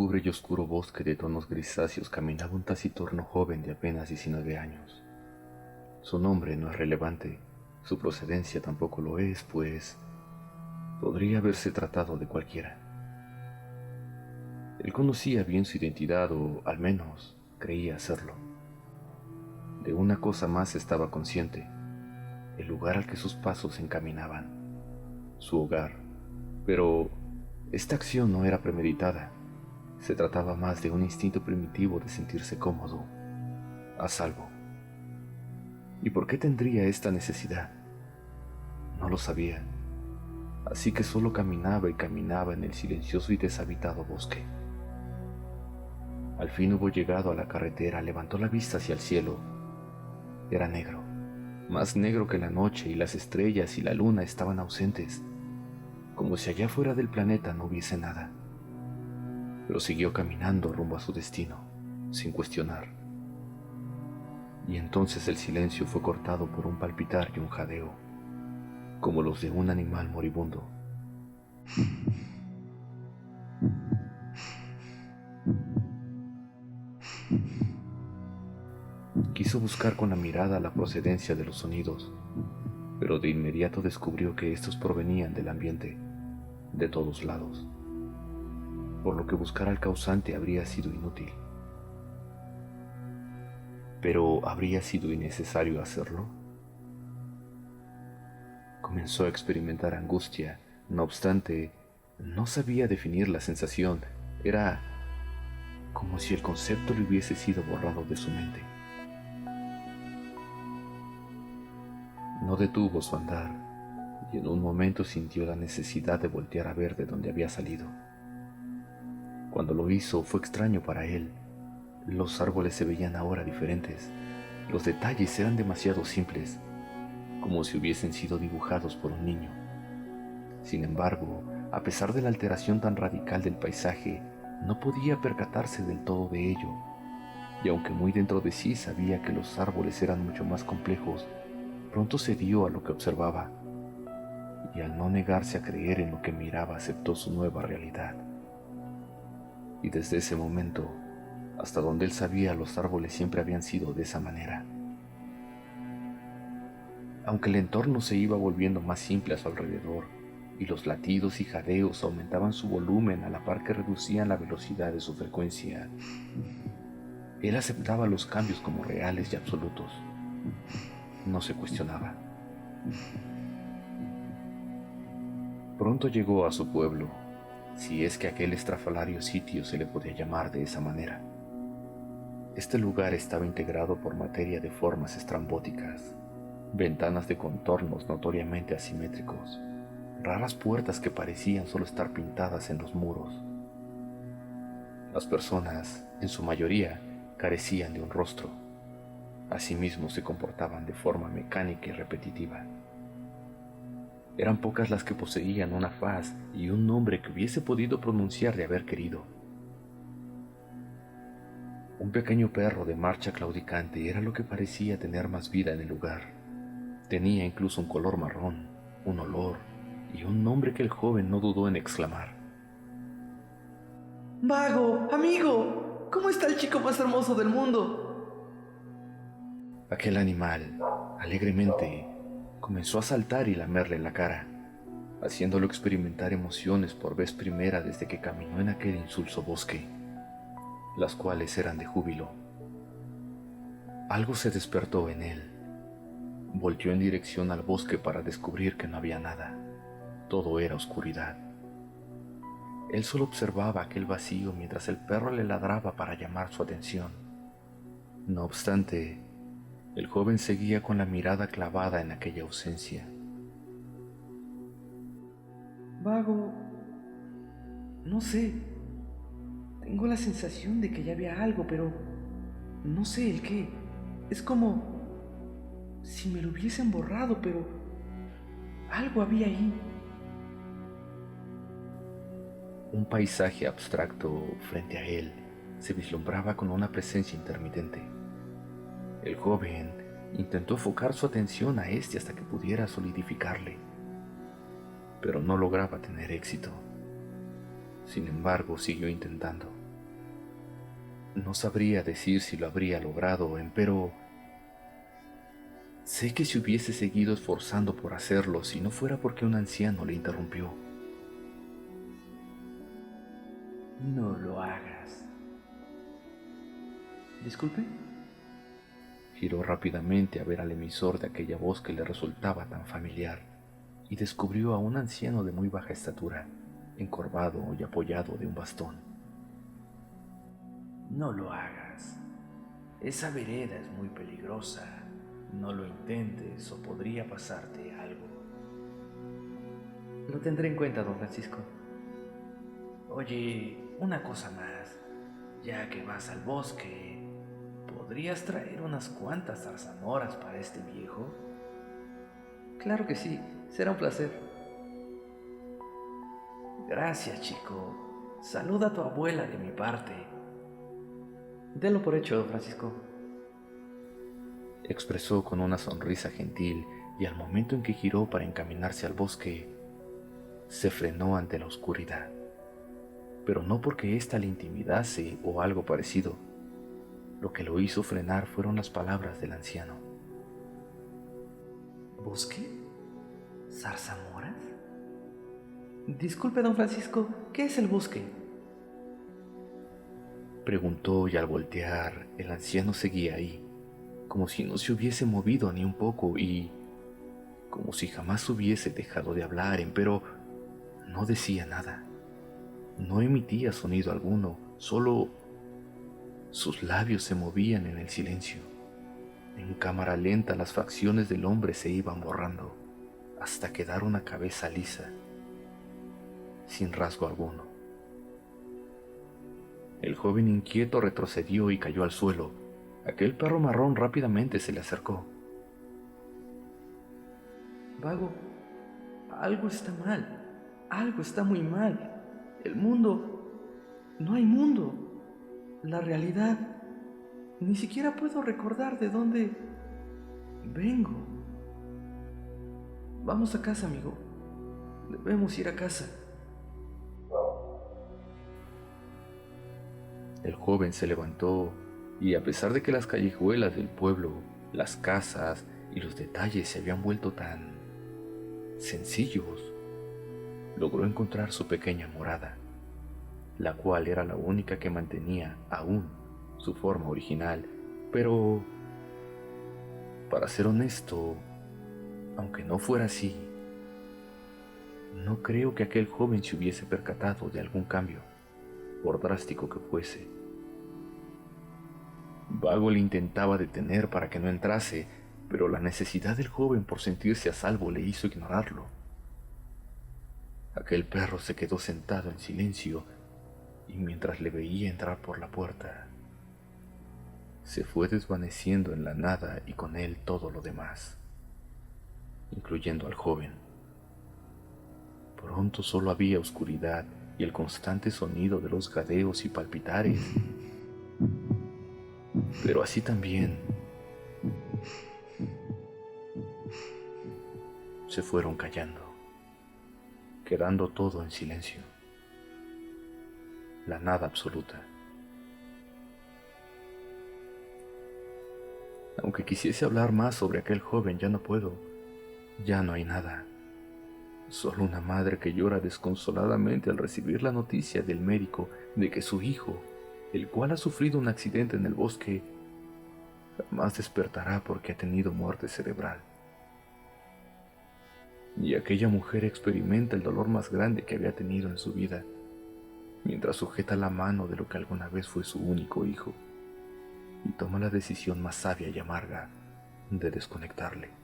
lúgubre y oscuro bosque de tonos grisáceos caminaba un taciturno joven de apenas 19 años. Su nombre no es relevante, su procedencia tampoco lo es, pues podría haberse tratado de cualquiera. Él conocía bien su identidad, o al menos creía hacerlo. De una cosa más estaba consciente: el lugar al que sus pasos se encaminaban, su hogar. Pero esta acción no era premeditada. Se trataba más de un instinto primitivo de sentirse cómodo, a salvo. ¿Y por qué tendría esta necesidad? No lo sabía, así que solo caminaba y caminaba en el silencioso y deshabitado bosque. Al fin hubo llegado a la carretera, levantó la vista hacia el cielo. Era negro, más negro que la noche, y las estrellas y la luna estaban ausentes, como si allá fuera del planeta no hubiese nada. Pero siguió caminando rumbo a su destino, sin cuestionar. Y entonces el silencio fue cortado por un palpitar y un jadeo, como los de un animal moribundo. Quiso buscar con la mirada la procedencia de los sonidos, pero de inmediato descubrió que estos provenían del ambiente, de todos lados, por lo que buscar al causante habría sido inútil. Pero ¿habría sido innecesario hacerlo? Comenzó a experimentar angustia. No obstante, no sabía definir la sensación. Era como si el concepto le hubiese sido borrado de su mente. No detuvo su andar, y en un momento sintió la necesidad de voltear a ver de dónde había salido. Cuando lo hizo fue extraño para él. Los árboles se veían ahora diferentes. Los detalles eran demasiado simples, como si hubiesen sido dibujados por un niño. Sin embargo, a pesar de la alteración tan radical del paisaje, no podía percatarse del todo de ello, y aunque muy dentro de sí sabía que los árboles eran mucho más complejos, pronto cedió a lo que observaba, y al no negarse a creer en lo que miraba, aceptó su nueva realidad. Y desde ese momento, hasta donde él sabía, los árboles siempre habían sido de esa manera. Aunque el entorno se iba volviendo más simple a su alrededor, y los latidos y jadeos aumentaban su volumen a la par que reducían la velocidad de su frecuencia, él aceptaba los cambios como reales y absolutos. No se cuestionaba. Pronto llegó a su pueblo, si es que aquel estrafalario sitio se le podía llamar de esa manera. Este lugar estaba integrado por materia de formas estrambóticas, ventanas de contornos notoriamente asimétricos, raras puertas que parecían solo estar pintadas en los muros. Las personas, en su mayoría, carecían de un rostro. Asimismo se comportaban de forma mecánica y repetitiva. Eran pocas las que poseían una faz y un nombre que hubiese podido pronunciar de haber querido. Un pequeño perro de marcha claudicante era lo que parecía tener más vida en el lugar. Tenía incluso un color marrón, un olor y un nombre que el joven no dudó en exclamar. ¡Vago, amigo! ¿Cómo está el chico más hermoso del mundo? Aquel animal, alegremente, comenzó a saltar y lamerle la cara, haciéndolo experimentar emociones por vez primera desde que caminó en aquel insulso bosque, las cuales eran de júbilo. Algo se despertó en él. Volteó en dirección al bosque para descubrir que no había nada. Todo era oscuridad. Él solo observaba aquel vacío mientras el perro le ladraba para llamar su atención. No obstante, el joven seguía con la mirada clavada en aquella ausencia. Vago, no sé. Tengo la sensación de que ya había algo, pero no sé el qué. Es como si me lo hubiesen borrado, pero algo había ahí. Un paisaje abstracto frente a él se vislumbraba con una presencia intermitente. El joven intentó enfocar su atención a este hasta que pudiera solidificarle, pero no lograba tener éxito. Sin embargo, siguió intentando. No sabría decir si lo habría logrado, empero sé que si hubiese seguido esforzando por hacerlo, si no fuera porque un anciano le interrumpió. No lo hagas. Disculpe. Giró rápidamente a ver al emisor de aquella voz que le resultaba tan familiar y descubrió a un anciano de muy baja estatura, encorvado y apoyado de un bastón. No lo hagas. Esa vereda es muy peligrosa. No lo intentes o podría pasarte algo. Lo tendré en cuenta, don Francisco. Oye, una cosa más. Ya que vas al bosque, ¿podrías traer unas cuantas zarzamoras para este viejo? Claro que sí, será un placer. Gracias, chico. Saluda a tu abuela de mi parte. Denlo por hecho, don Francisco. Expresó con una sonrisa gentil y al momento en que giró para encaminarse al bosque, se frenó ante la oscuridad. Pero no porque ésta le intimidase o algo parecido. Lo que lo hizo frenar fueron las palabras del anciano. ¿Bosque? ¿Zarzamoras? Disculpe, don Francisco, ¿qué es el bosque? Preguntó y al voltear, el anciano seguía ahí, como si no se hubiese movido ni un poco y como si jamás hubiese dejado de hablar, pero no decía nada. No emitía sonido alguno, solo sus labios se movían en el silencio. En cámara lenta las facciones del hombre se iban borrando, hasta quedar una cabeza lisa, sin rasgo alguno. El joven inquieto retrocedió y cayó al suelo. Aquel perro marrón rápidamente se le acercó. Vago, algo está mal. Algo está muy mal. El mundo... No hay mundo. La realidad... Ni siquiera puedo recordar de dónde vengo. Vamos a casa, amigo. Debemos ir a casa. El joven se levantó y a pesar de que las callejuelas del pueblo, las casas y los detalles se habían vuelto tan sencillos, logró encontrar su pequeña morada, la cual era la única que mantenía aún su forma original, pero, para ser honesto, aunque no fuera así, no creo que aquel joven se hubiese percatado de algún cambio, por drástico que fuese. Vago le intentaba detener para que no entrase, pero la necesidad del joven por sentirse a salvo le hizo ignorarlo. Aquel perro se quedó sentado en silencio y mientras le veía entrar por la puerta, se fue desvaneciendo en la nada y con él todo lo demás, incluyendo al joven. Pronto solo había oscuridad y el constante sonido de los jadeos y palpitares, pero así también se fueron callando, quedando todo en silencio, la nada absoluta. Aunque quisiese hablar más sobre aquel joven, ya no puedo, ya no hay nada. Solo una madre que llora desconsoladamente al recibir la noticia del médico de que su hijo, el cual ha sufrido un accidente en el bosque, jamás despertará porque ha tenido muerte cerebral. Y aquella mujer experimenta el dolor más grande que había tenido en su vida, mientras sujeta la mano de lo que alguna vez fue su único hijo, y toma la decisión más sabia y amarga de desconectarle.